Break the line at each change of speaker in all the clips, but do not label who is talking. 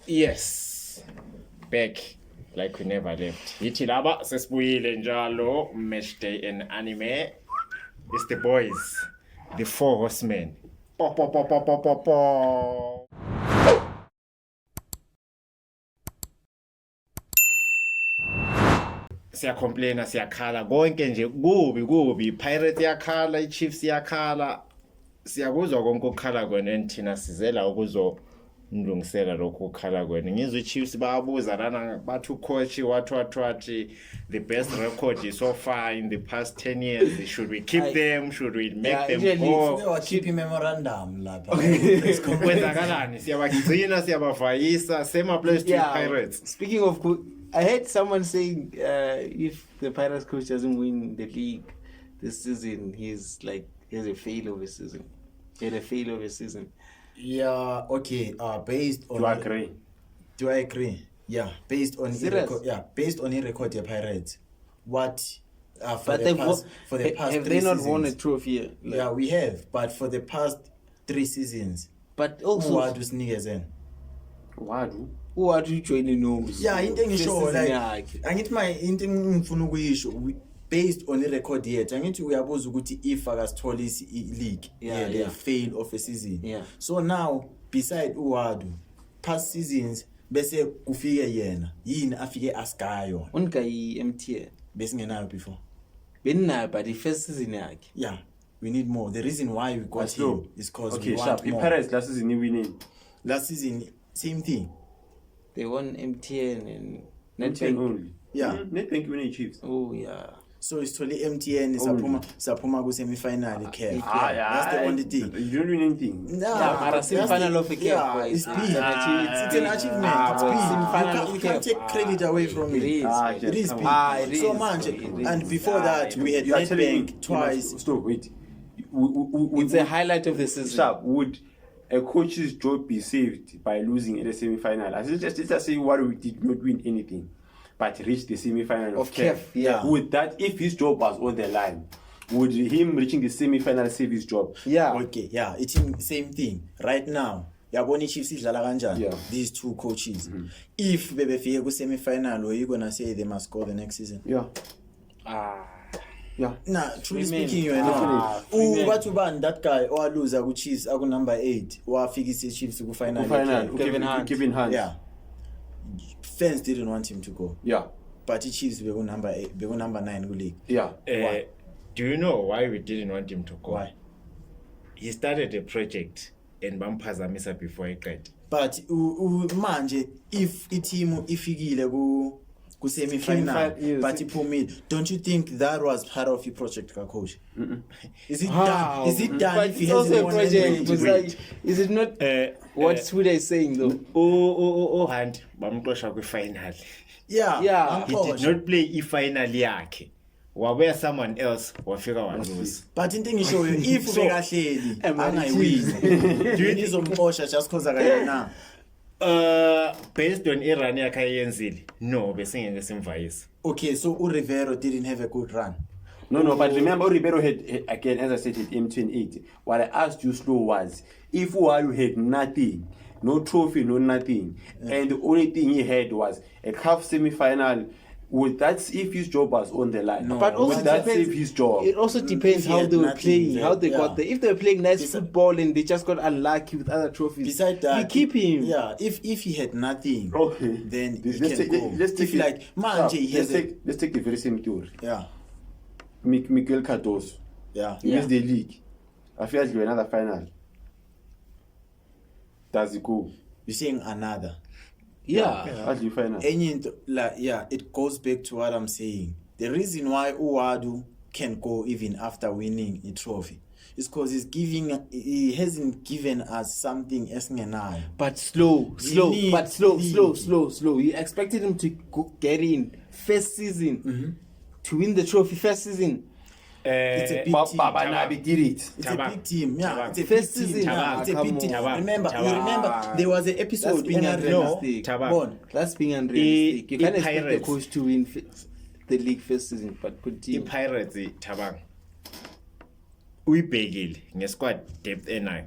Yes, back like we never left. Yithi laba sesibuyile njalo match day in anime. It's the boys, the four horsemen. Po po po po po po po. Siyacomplaina siyakhala konke nje kubi Pirates yakhala iChiefs yakhala siyakuzwa konke ukukhala kwena thina sizela ukuzonilungisela lokho ukukhala kwena ngizwe iChiefs bayabuza lana bathi ucoach wathi the best record is so far in the past 10 years. Should we keep them? Should we make them go?
Keep memorandum lapha.
Kwenzakalani siyabagcina siyabavayisa same applies to Pirates.
Speaking of I heard someone saying if the Pirates coach doesn't win the league this season, he has a fail of a season. He had a fail of a season.
Yeah, okay. Based on Do I agree? Yeah, based on based on the record the Pirates. What for the past
have 3 they not seasons, won a trophy?
Yeah, we have, but for the past 3 seasons.
But also
what was niggas
who are you joining no?
Yeah, into ngisho like angithi my into ngifuna ukuyisho based on the record yethu angithi uyabuza ukuthi if akasithola league they fail of a season.
Yeah.
So now beside uwadu past seasons bese kufike yena yini afike asikayo
unika iMTN
besingenayo before
beninayo but the first season yakhe.
Yeah, we need more. The reason why we got him is because we want more.
Pirates last season winning.
Last season same thing.
They won MTN and
NetBank only.
Yeah.
NetBank winning Chiefs.
Oh yeah.
So it's totally MTN saphuma ku semi-final CAF.
That's
the only thing.
You don't win anything.
No, semi-final of a CAF.
Yeah, it's big. It's an achievement. It's big. You can't take credit away from it. It is big. So much. And before that, we had NetBank twice.
Stop, wait.
It's a highlight of the season.
Would a coach's job be saved by losing in the semi-final? Let's just say what we did not win anything, but reach the semi-final of CAF.
Yeah.
Would that, if his job was on the line, would him reaching the semi-final save his job?
Yeah.
Okay. Yeah. It's same thing. Right now, yabona Chiefs idlala kanjani? These two coaches. If bebefike ku semi-final, are you gonna say they must score the next season?
Yeah.
Yeah. Nah, truly speaking, you know. What about that guy or loser ku Chiefs aku number 8 or fikise Chiefs ku final.
Kevin Hunt.
Yeah. Fans didn't want him to go.
Yeah.
But the Chiefs were number 8, they were number 9 ku league.
Yeah.
Why? Do you know why we didn't want him to go?
Why?
He started a project and bamphazamisa before he got.
But manje if team ifikile ku semi-final but iphumile, don't you think that was part of your project coach? Is it done? Is it done?
But if he has a project, is it not what Sweet is saying though?
And bamqosha ku final.
Yeah.
He did not play i-final yakhe. Where someone else wafika walose.
But into ngisho if ubekahleli angayiwini. Do you need somqosha just cause akayena?
Based on irun yakhe ayenzile, no, besingeke simvayisa.
Okay, so Rivero didn't have a good run.
No, but remember Rivero had, again, as I said, at M28. What I asked you slow was, if you had nothing, no trophy, no nothing, and the only thing he had was a CAF semi-final, would that if his job was on the line?
No,
but also
would that save his job?
It also depends how they were playing, how they got there. If they were playing nice football and they just got unlucky with other trophies,
besides that,
we keep him.
Yeah, if he had nothing, then
let's take the very same theory.
Yeah.
Miguel Cardoso.
Yeah.
He missed the league. I feel like another final. Does he go?
You're saying another?
Yeah. As you final.
It goes back to what I'm saying. The reason why Uwadu can go even after winning a trophy is because he hasn't given us something esngenayo.
But slow. You expected him to get in first season to win the trophy first season.
It's a big team.
Nabi did it.
It's a big team. Yeah, it's a
first
big
season.
team. Yeah, it's a big team. Remember, there was an episode.
That's being unrealistic. That's being unrealistic. You can't expect the coach to win the league first season, but continue.
The Pirates, Tabang. Uyibhekile ngesquad depth enayo.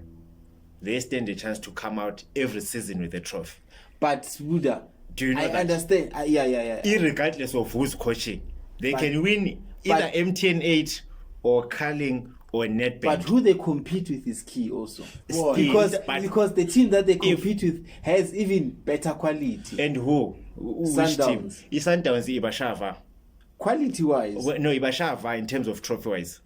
They stand a chance to come out every season with a trophy.
But Buddha,
Do you know
I
that?
understand. Yeah.
Irregardless of who's coaching, they
But-
can win either MTN8 or Carling or Nedbank.
But who they compete with is key also.
Still, but-
Because the team that they compete with has even better quality.
And who? Which team?
Sundowns.
Sundowns Ibashava.
Quality wise.
No, Ibashava in terms of trophy wise.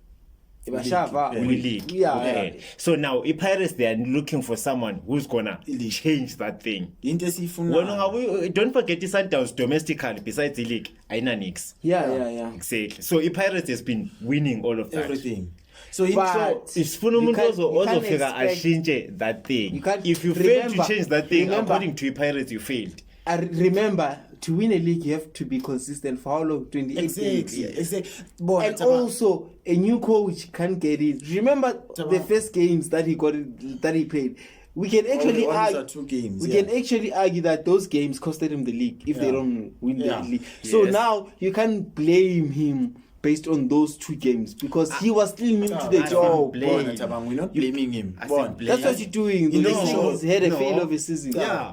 Bashava.
We league.
Yeah.
Okay. So now, Pirates, they are looking for someone who's gonna change that thing.
into
Well, don't forget the Sundowns domestically, besides the league, Aina Nix.
Yeah.
Exactly. So Pirates has been winning all of that.
everything. So in
But-
short,
If Funumuntu
You can't-
also
you can't
figure
expect-
change that thing,
You can't-
if you fail to
remember-
change that thing,
remember-
according to Pirates, you failed.
I remember, to win a league, you have to be consistent for how long? 28 games.
exactly. Boy,
And also, a new coach can't get it. Remember the first games that he played. We can actually
Only
argue.
are 2 games.
We
yeah.
can actually argue that those games costed him the league if they
Yeah.
don't win
Yeah.
the league. So
Yes.
now you can't blame him based on those 2 games because he was still new to the
I
job.
blame-
Bona, Tabang, we're not blaming him.
I
Bona.
think blame-
That's what you're doing.
You
The
know-
next thing is he had a
no.
fail of a season.
Yeah.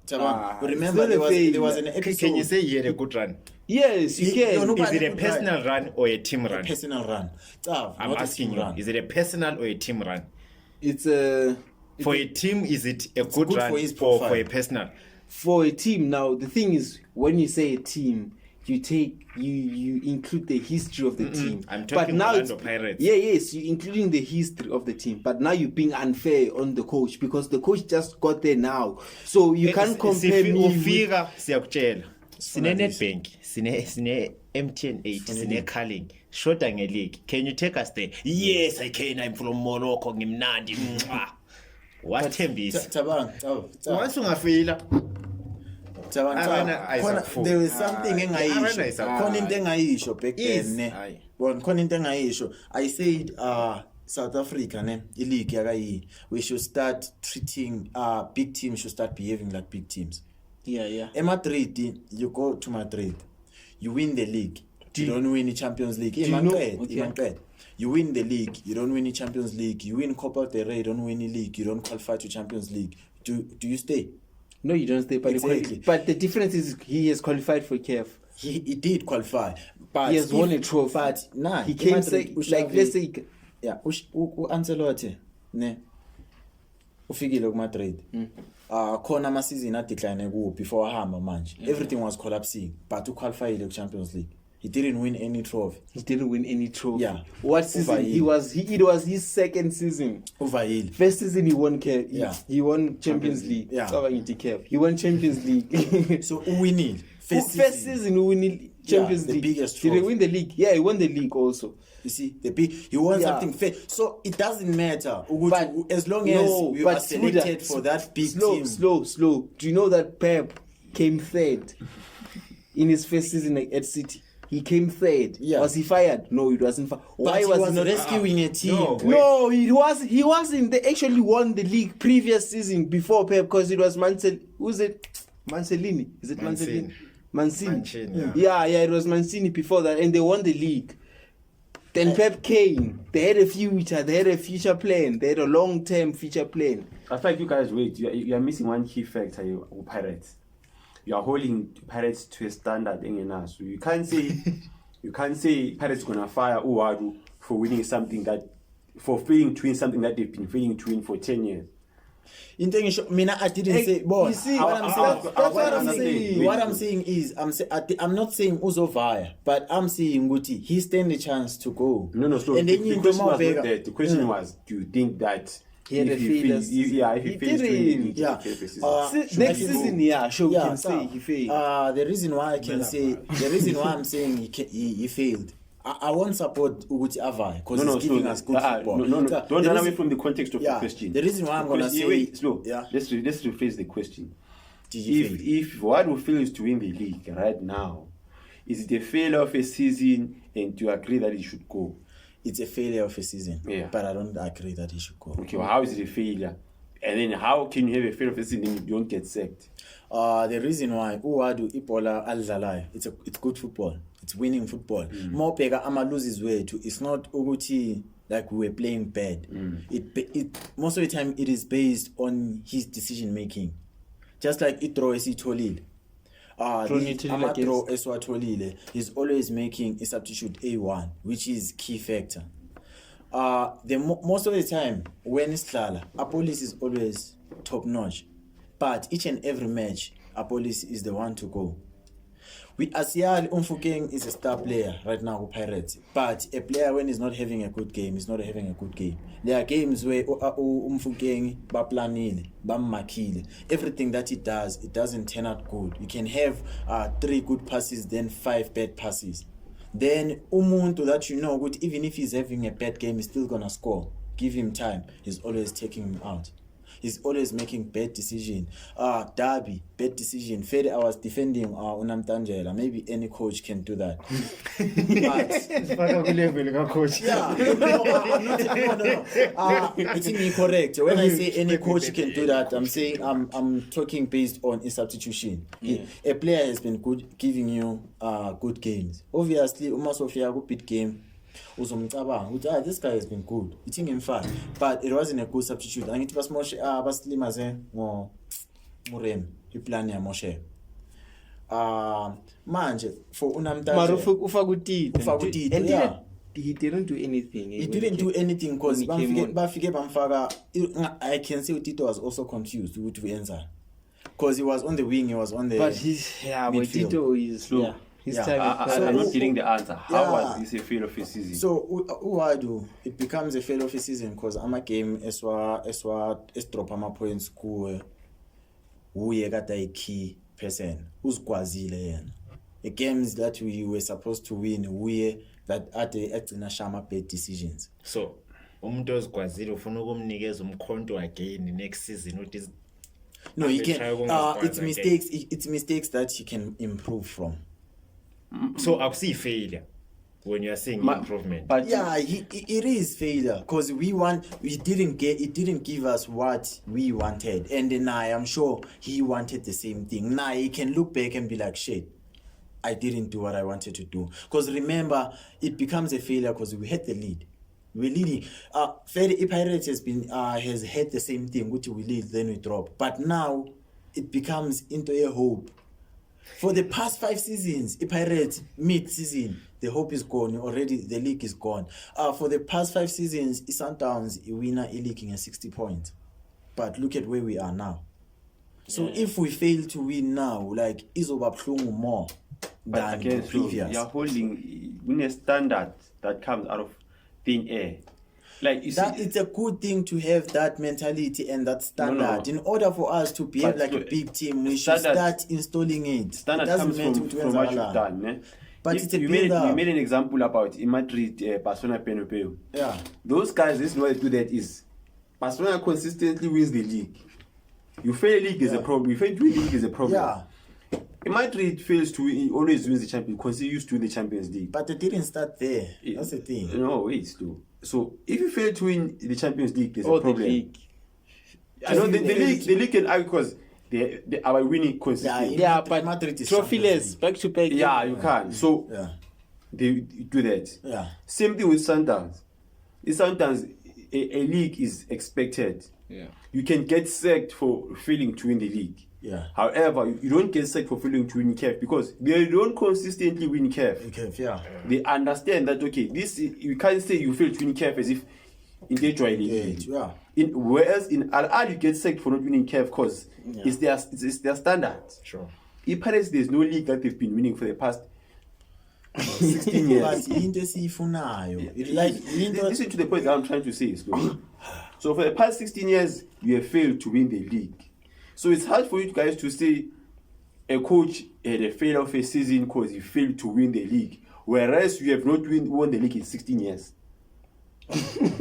Tabang,
it's
remember
not a
there was
failure.
an episode.
Can you say he had a good run?
Yes, you
He-
can.
no,
Is it a
good
personal run or a team
a
run?
personal run?
I'm
not a
asking
team
you,
run.
is it a personal or a team run?
It's a
For a team, is it a good
good
run
for his
for
profile.
a personal?
for a team. Now the thing is, when you say a team, you include the history of the team.
I'm talking Orlando Pirates.
Yes, you're including the history of the team. But now you're being unfair on the coach because the coach just got there now. So you can't compare me with,
Ufika siyakutshela. Sine Nedbank, sine MTN8, sine Carling. Shoda nge-league. Can you take us there? Yes, I can. I'm from Morocco. Ngimnandi. Mwah. Wasithembisa.
Tabang.
Once ungafila, Arena ayisakufuni.
There was something
Arena
engayisho.
ayisakufuni.
Khona into engayisho back
Yes.
then ne.
Aye.
Bona khona into engayisho. I said South Africa ne, i-league yakayi, we should start treating big teams should start behaving like big teams.
yeah.
Madrid, you go to Madrid, you win the league, you don't win the Champions League.
you know-
You win the league, you don't win the Champions League. You win Copa del Rey, you don't win the league. You don't qualify to Champions League. Do you stay?
No, you don't stay. But
Exactly.
but the difference is he has qualified for CAF.
He did qualify, but
He has won a trophy.
But nah,
He came
Madrid,
like let's say
yeah, Ancelotti ne ufikile ku Madrid. Khona ama season decline ku before ahamba manje. Everything was collapsing, but qualified to Champions League. He didn't win any trophy.
he didn't win any trophy.
Yeah.
What season?
Over
It was his second season.
Over Hill.
First season he won CAF.
Yeah.
He won Champions League.
Yeah.
He won Champions League.
So winning
First season he won Champions
the
League.
biggest
Did he
trophy.
win the league? Yeah, he won the league also.
You see, you want
Yeah.
something fair. So it doesn't matter
But
as long as you are selected
Suda,
for that big
slow,
team.
Slow. Do you know that Pep came third in his first season at City? He came third.
Yeah.
Was he fired? No, he wasn't fired.
But he was rescuing a team.
No.
No, he wasn't. They actually won the league previous season before Pep because it was who's it? Mancelini. Is it Mancelini? Mancini. Yeah, it was Mancini before that, and they won the league. Then Pep came. They had a future. They had a future plan. They had a long-term future plan.
I feel like you guys wait. You are missing one key factor. You Pirates. You are holding Pirates to a standard. So you can't say Pirates gonna fire Uwadu for winning something for failing to win something that they've been failing to win for 10 years.
I didn't
Hey,
say, boy.
you see,
What I'm
that's
saying,
what I'm saying.
What I'm saying is, I'm not saying Uzovaya, but I'm saying Guti, he stand a chance to go.
No, slow.
And then
The
you
question was not
Mavega.
that. The question was, do you think that
He had a failure season.
if he
He
fails to win the
didn't.
league,
Yeah.
he fails.
Next season, sure, we can say he failed.
The reason why I can say, the reason why I'm saying he failed, I won't support Uguti Avai because he's giving us good football.
No.
So,
Don't
the
run away
reason-
from the context of
Yeah,
the question.
the reason why I'm gonna say-
wait, slow.
Yeah.
Let's rephrase the question.
Did you fail?
If Wadu fails to win the league right now, is it a failure of a season, and do you agree that he should go?
It's a failure of a season,
Yeah.
but I don't agree that he should go.
Okay, well, how is it a failure? And then how can you have a failure of a season and you don't get sacked?
The reason why Uwadu Ipola Al-Zalai, it's good football. It's winning football. More pega ama loses way too. It's not Uguti like we were playing bad. It most of the time it is based on his decision making. just like i-draw esiyitholile.
Draw niyitholile
Ama-draw
against-
esiwatholile is always making a substitute A1, which is key factor. Most of the time when isidlala, Apolis is always top notch, but each and every match Apolis is the one to go. Asiali Umfukeng is a star player right now with Pirates, but a player when he's not having a good game is not having a good game. There are games where Umfukeng baplanile, bammakile. Everything that he does, it doesn't turn out good. You can have 3 good passes, then 5 bad passes. Then umuntu that you know, good, even if he's having a bad game, he's still gonna score. Give him time. He's always taking him out. He's always making bad decision. Derby, bad decision. Fede, I was defending Unamtanjela. Maybe any coach can do that.
Coach.
Yeah, no. I think you're correct. When I say any coach can do that, I'm saying I'm talking based on a substitution. A player has been good, giving you good games. Obviously, Sofia good bit game. This guy has been good. You think him fine, but it wasn't a good substitute. I need to pass Moshe. Baslimaze mo Murem. He plan ya Moshe. Manje for Unamtanjela.
Ufakutite. And
Yeah.
he didn't do anything.
He didn't do anything because
when he came on.
I can say Tito was also confused with Enza. Because he was on the wing, he was on the
But he's but
midfield.
Tito is slow.
Yeah.
His
Yeah.
time.
I'm not getting the answer. How
Yeah.
was this a fail of his season?
So Uwadu, it becomes a fail of a season because I'm a game eswa drop ama points kuwe uye kata a key person who's kwazile yena. The games that we were supposed to win uye that agcina shama bad decisions.
So umuntu ozikwazile ufuna ukumnikeza umkhonto again next season uthi
No, you
They
can.
try ukungazikwazi
It's
again.
mistakes. It's mistakes that you can improve from.
so akusi failure when you are saying improvement.
But
Yeah, it is failure because it didn't give us what we wanted, and then I am sure he wanted the same thing. Now he can look back and be like, shit, I didn't do what I wanted to do. Because remember, it becomes a failure because we had the lead. We're leading. Pirates has had the same thing, which we lead, then we drop. But now it becomes into a hope. For the past 5 seasons, Pirates mid-season, the hope is gone. Already the league is gone. For the past 5 seasons, Sundowns winner leaking at 60 points. But look at where we are now. So if we fail to win now, like Izoba more than
again,
the
so
previous.
you're holding in a standard that comes out of thin air. Like you
That
see,
it's a good thing to have that mentality and that standard.
No.
In order for us to behave
But
like a
look,
big team, we should
standard-
start installing it.
standard
It doesn't
comes
matter
from
to
what you've
Enzala.
done. Eh?
But
If
it's a
you made
build-up.
you made an example about in Madrid, Barcelona, Penopeu.
Yeah.
Those guys, this is what they do. That is, Barcelona consistently wins the league. You fail the league is a problem. You fail to win the league is a problem.
Yeah.
Madrid fails to win, always wins the Champions because he used to win the Champions League.
But they didn't start there. That's the thing.
No, wait, still. So if you fail to win the Champions League, there's
Oh,
a problem.
the league.
I know the league can argue because they are winning consistently.
Yeah, but
Madrid is
trophyless, back to back.
Yeah, you can. So
Yeah.
they do that.
Yeah.
Same thing with Sundowns. In Sundowns, a league is expected.
Yeah.
You can get sacked for failing to win the league.
Yeah.
However, you don't get sacked for failing to win CAF because they don't consistently win CAF.
Okay, yeah.
They understand that okay, this you can't say you fail to win CAF as if individually.
Yeah.
Whereas in Al Ahly you get sacked for not winning CAF because it's their standard.
Sure.
In Paris, there's no league that they've been winning for the past 16 years.
But into sifunayo. It like
Listen to the point that I'm trying to say. Slow. So for the past 16 years, you have failed to win the league. So it's hard for you guys to say a coach had a failure of a season because he failed to win the league, whereas you have not won the league in 16 years.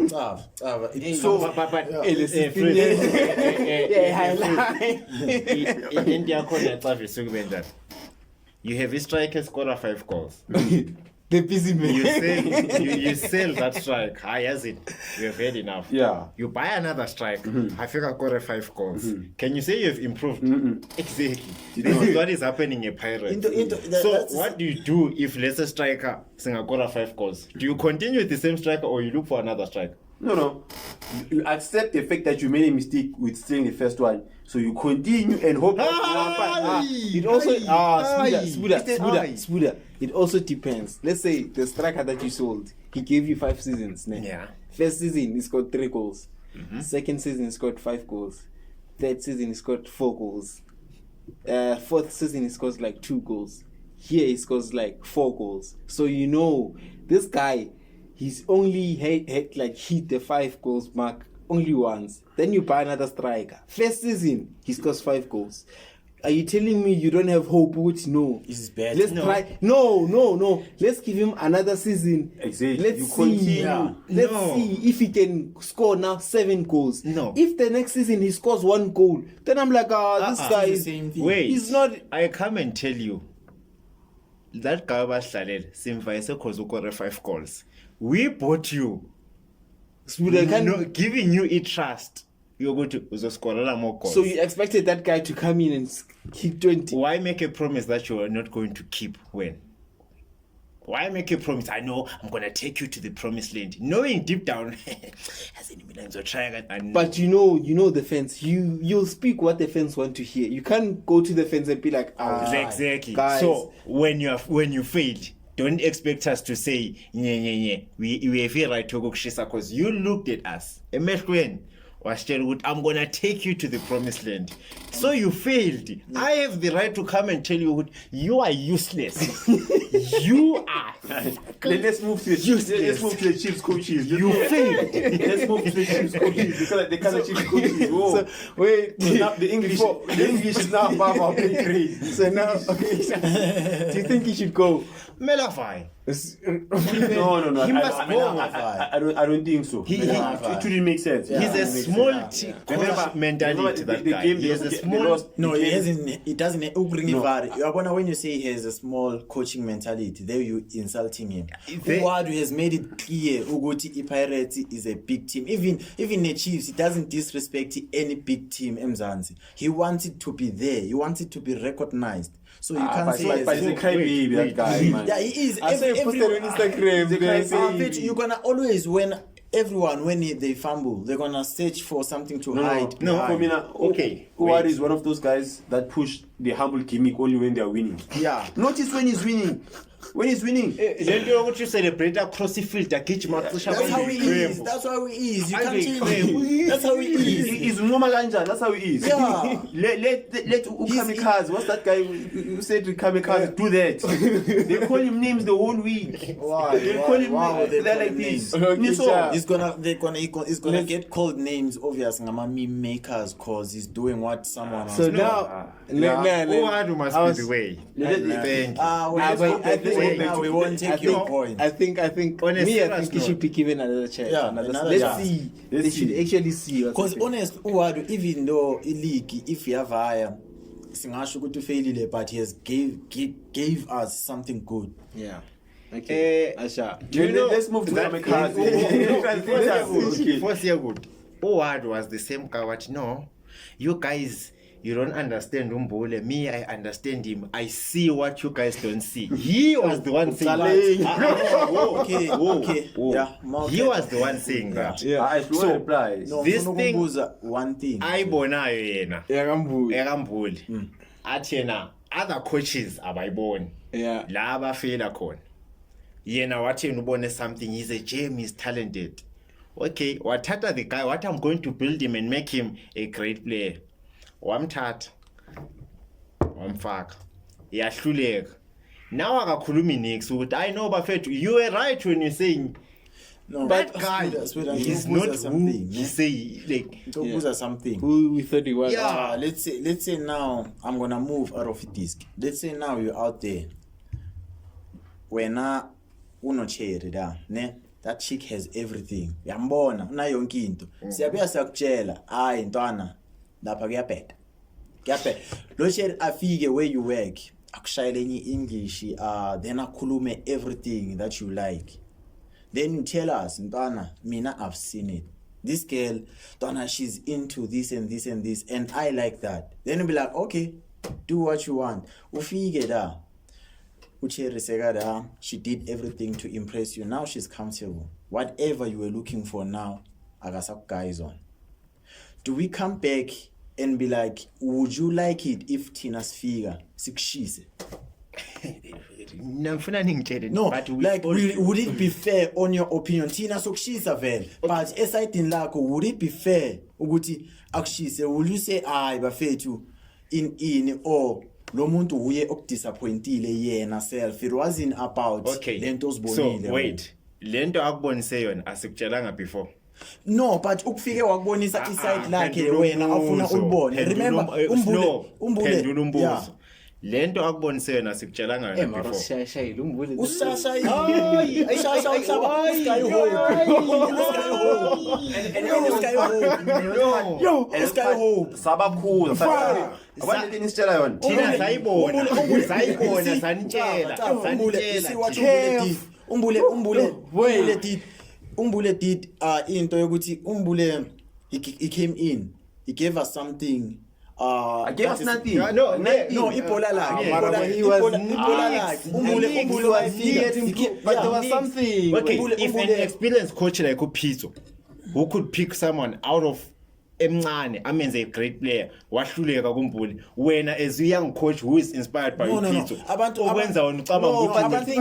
tough.
So, but India corner that you have a striker scorer 5 goals.
The busy man.
You sell that strike. Has it? You have had enough.
Yeah.
You buy another strike. I think I got 5 goals. Can you say you have improved? Exactly. This is what is happening in Pirates. So what do you do if let's say striker got 5 goals? Do you continue with the same striker or you look for another striker?
No. You accept the fact that you made a mistake with stealing the first one, so you continue and hope.
It also Spuda. It also depends. Let's say the striker that you sold, he gave you 5 seasons. Ne?
Yeah.
First season he scored 3 goals. Second season he scored 5 goals. Third season he scored 4 goals. Fourth season he scores like 2 goals. Here he scores like 4 goals. So you know this guy, he's only hit the 5 goals mark only once. Then you buy another striker. First season he scores 5 goals. Are you telling me you don't have hope? Which no,
It's bad.
Let's try. No. Let's give him another season.
Exactly.
Let's
You
see.
continue.
Let's
No.
see if he can score now 7 goals.
No.
If the next season he scores 1 goal, then I'm like, this guy
It's
is
the same thing.
Wait,
He's not.
I come and tell you that guy Bashalel simvaise cause ukore 5 goals. We bought you,
Spuda can.
giving you a trust. You're going to uzoscorela more goals.
So you expected that guy to come in and hit 20?
Why make a promise that you are not going to keep when? Why make a promise? I know I'm gonna take you to the promised land, knowing deep down, as any times you're trying.
But you know the fans. You'll speak what the fans want to hear. You can't go to the fans and be like,
exactly.
guys.
So when you failed, don't expect us to say, we have a right to go because you looked at us. I'm gonna take you to the promised land. So you failed. I have the right to come and tell you you are useless. You are.
Let's move to the Chiefs coaches.
You failed.
Let's move to the Chiefs coaches because the kind of Chiefs coaches. Whoa.
So, wait.
So now the English is now above our pay grade.
So now, okay. Do you think he should go?
Melafai.
No.
He must go.
I don't think so. It shouldn't make sense.
He's a small coach mentality. That guy. He has a small.
No, it doesn't. No. When you say he has a small coaching mentality, there you insulting him. Uwadu has made it clear Uguti Pirates is a big team. Even the Chiefs, he doesn't disrespect any big team. Mzansi. He wants it to be there. He wants it to be recognized. So you can't say
but he's a crybaby, that guy, man.
Yeah, he is.
I saw you posted on Instagram.
You're gonna always when they fumble, they're gonna search for something to hide.
No,
behind.
Okay,
Uwad is one of those guys that push the humble gimmick only when they are winning.
Yeah.
Notice when he's winning. When he's winning.
Then you want to celebrate a crossy field, a kitchen.
That's how he is. That's how he is. You can't change him. That's how he is.
He's normal Anja. That's how he is.
Yeah.
Let Kamikaze. What's that guy who said to Kamikaze do that? They call him names the whole week.
Why?
They call him
They
they're
call
like
him
this.
names.
So,
He's gonna get called names. Obvious, meme makers, cause he's doing what someone else.
So
does.
now,
Uwadu must be the way. Thank you.
We won't take your point.
I think
On a
he
serious
should
note.
be given another chance.
Yeah,
Let's
chance.
see.
Let's
They should
see.
actually see. what's
Because
happening.
honest, Uwadu, even though league, if you have higher, singasho ukuthi ufailile, but he has gave us something good.
Yeah. Okay. Asha.
Let's move to Kamikaze.
Before good. Uwadu was the same guy. What? No, you guys. You don't understand Umbule. Me, I understand him. I see what you guys don't see. He was the one saying
Okay. Yeah.
He was the one saying that.
So replies.
No,
This thing-
one thing.
Ayibonayo yena.
Yakambu.
Ekambuli. Athi yena other coaches abayiboni.
Yeah.
La abafela khona. Yena wathi ubone something, he's a gem, he's talented. Okay, wathatha the guy, what I'm going to build him and make him a great player. Wamthatha. Wamfaka. Yahluleka. Now akakhulumi nix ukuthi I know bafethu you were right when you saying
No,
that guy
Sweden,
is
Ntokubuza
not who
something,
he
ne?
say like
Ntokubuza something.
Who we thought he was.
Yeah.
Let's say now I'm gonna move out of disc. Let's say now you're out there. Wena unocherry da, ne? That chick has everything. Uyambona, una yonke into. Siyabuya siyakutshela, hayi ntwana, lapha kuyabheda. Kuyabheda. Lo cherry afike where you work, akushayele enye English, then akhulume everything that you like. Then you tell us, ntwana, mina I've seen it. This girl, ntwana, she's into this and this and this, and I like that. Then you'll be like, okay, do what you want. Ufike da. Ucheri Segada, she did everything to impress you. Now she's comfortable. Whatever you were looking for now, guys on. Do we come back and be like, would you like it if Tina Sfiga sikushise?
No,
No, like would it be fair on your opinion? Tina sokushisa vele, but esayidini lakho would it be fair ukuthi akushise? Will you say bafethu in or lo muntu uye okudisappointile yena self? It wasn't about lento ozibonile.
So wait, lento akubonise yona asikutshelanga before.
No, but ukufike wakubonisa iside lakhe wena afuna ulibone. Remember umbule
yeah. Lento akubonise yona asikutshelanga yona before.
Ushashayile umbule.
Sabakhulu. Abantu nisitshela yona.
Thina sayibona sanitshela.
Umbule did into yokuthi Umbule he came in, he gave us something.
I gave us nothing.
No, ibola lakhe.
Umbule was here, but there was something.
Okay, if an experienced coach like Upizzo, who could pick someone out of emncane amenze a great player wahluleka kumbuli wena as a young coach who is inspired by Upizzo okwenza wona ucabanga
ukuthi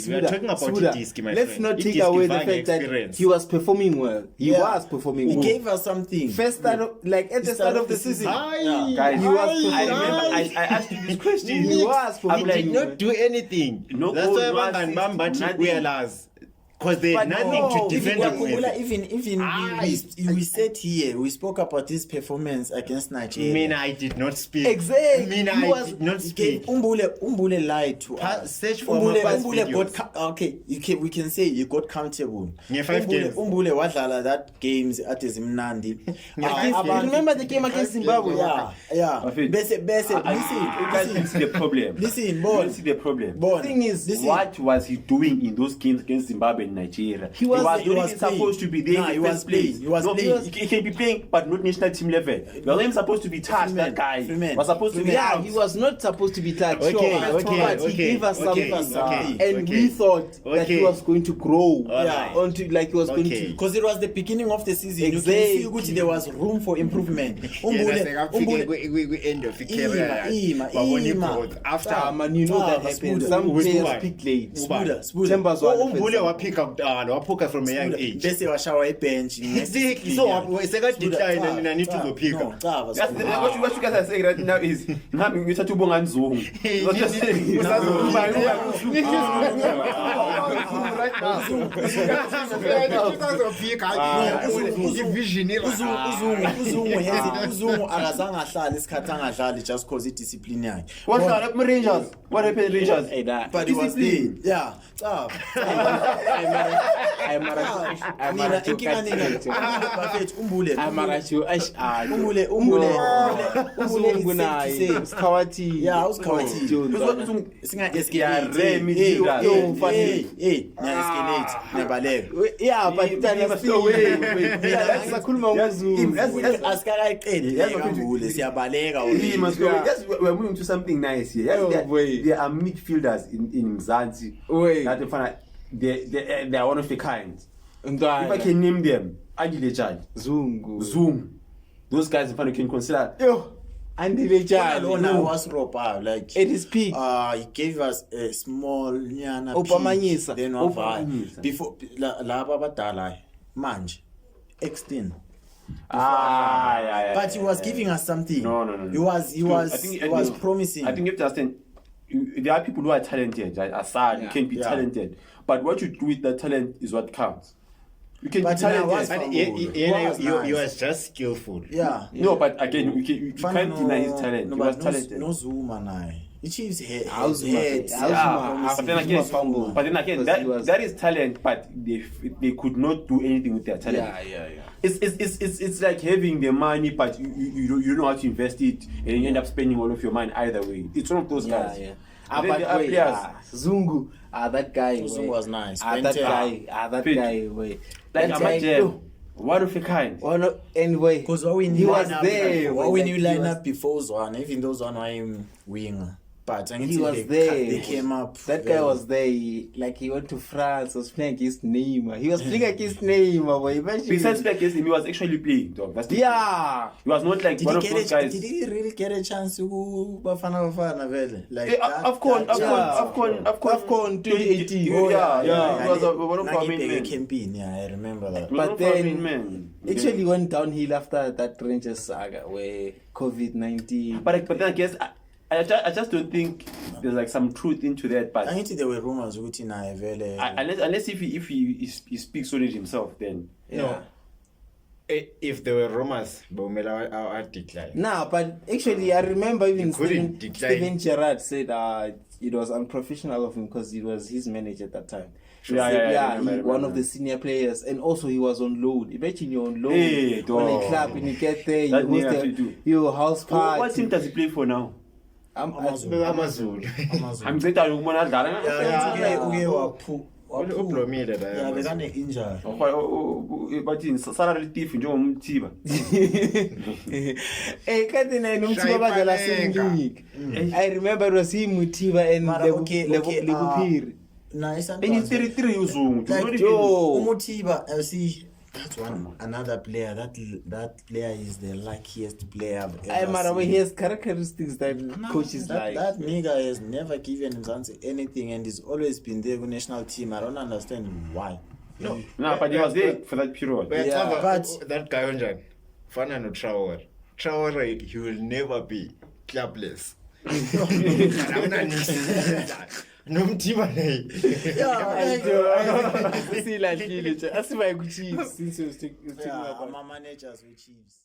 we are talking about disc, my let's
friend.
not take away the fact that he was performing well. He
gave us something
first start like at the start of the season.
Guys,
he was
I remember I asked you this question.
He did not do anything. That's why abangani bami bathi realize because they had nothing to defend him with.
Even we said here, we spoke about this performance against Nigeria.
Mina, I did not speak.
Exactly.
Mina, I did not speak.
Umbule lied to us.
Search for more past videos.
We can say he got comfortable.
Yeah, 5 games.
Umbule wadlala that games at Zimnandi.
Remember the game against Zimbabwe?
Yeah. Listen,
see the problem.
Listen, Bon.
See the problem.
Bon.
Thing is,
what was he doing in those games against Zimbabwe and Nigeria? He was supposed to be there.
He was playing.
He can be playing, but not national team level. He wasn't supposed to be touched. That guy was supposed to be out.
He was not supposed to be touched.
But
he gave us something, and we thought that he was going to grow. Onto like he was going to.
Because it was the beginning of the season. Exactly. You can see there was room for improvement.
End of the career.
After man, you know that happened. Some players pick late.
Timbers
wapika kudala waphuka from a young age
bese washawa ibench
exactly so seka decline and need to pick
what you guys are saying right now is ngami ngithatha ubonga nzungu
uzungu akazange ahlala isikhathi angadlali just cause idiscipline yakhe
what happened Rangers
but it was there yeah
we're moving to something nice here. There are midfielders in Mzansi that they are one of the kind. If I can name them, Agile Zungu. Those guys in can consider.
Andile was Ropa, like
it is peak.
He gave us a small
Opamanyisa.
Then before Laba Batala Manj extend. But he was giving us something.
No.
He was promising.
I think if Justin, there are people who are talented. Asad, you can be talented, but what you do with that talent is what counts. You can be talented.
He was just skillful.
Yeah.
No, but again, you can't deny his talent. He was talented.
No Zuma now. It is head.
But then again, that is talent, but they could not do anything with their talent.
Yeah.
It's like having the money, but you don't know how to invest it, and you end up spending all of your money either way. It's one of those guys.
Yeah.
But
Zungu, that guy.
Zungu was nice.
That guy. Wait.
One of a kind.
Anyway,
because he
was there.
When you line up before Zwan, even though Zwan was winger. but
He was there.
They came up.
That guy was there. He went to France, was playing against Neymar. He was playing against Neymar, but imagine.
Besides playing against him, he was actually playing, dog. That's the
Yeah.
He was not like
Did
one
he,
of
get
those
a,
guys.
did he really get a chance to Bafana vele? Like
AFCON
2018.
Yeah. He was one of our main men.
campaign. Yeah, I remember that.
He was one of our
then-
main men.
Actually went downhill after that Rangers saga where COVID-19.
But then I guess I just don't think there's like some truth into that. But
I think there were rumors ukuthi naye vele.
unless if he speaks on it himself, then
Yeah.
If there were rumors, Baumela our decline.
Nah, but actually, I remember even
He couldn't decline.
Steven Gerrard said it was unprofessional of him because he was his manager at that time. He
Yeah,
said,
I remember.
one of the senior players, and also he was on loan. Imagine you're on loan
Hey,
on
dog.
a club and you get there,
That
you
may
host
have to do.
your house party.
what team does he play for now?
Amazulu.
I'm better ukubona adlala.
Uke
Ublomile la.
Yeah, bekane injury.
Bathi salary thief njengomthiba.
Kanti nomthiba badlala seMunik. I remember it was him, Mutiba and
Mara,
Lebupiri.
Nice.
And he's 33 years old.
Like
Joe.
Umutiba, see, that's another player. That player is the luckiest player I've ever
Mara,
seen.
he has characteristics that coaches
that,
like.
That nigga has never given Mzansi anything and he's always been there with national team. I don't understand why.
No,
But he was there for that period.
Yeah,
but that guy Onjan, Fana no Traore. Traore, he will never be clubless. Nomtima naye.
See, like, I see my Chiefs since you was taking
Yeah,
about.
I'm a managers with Chiefs.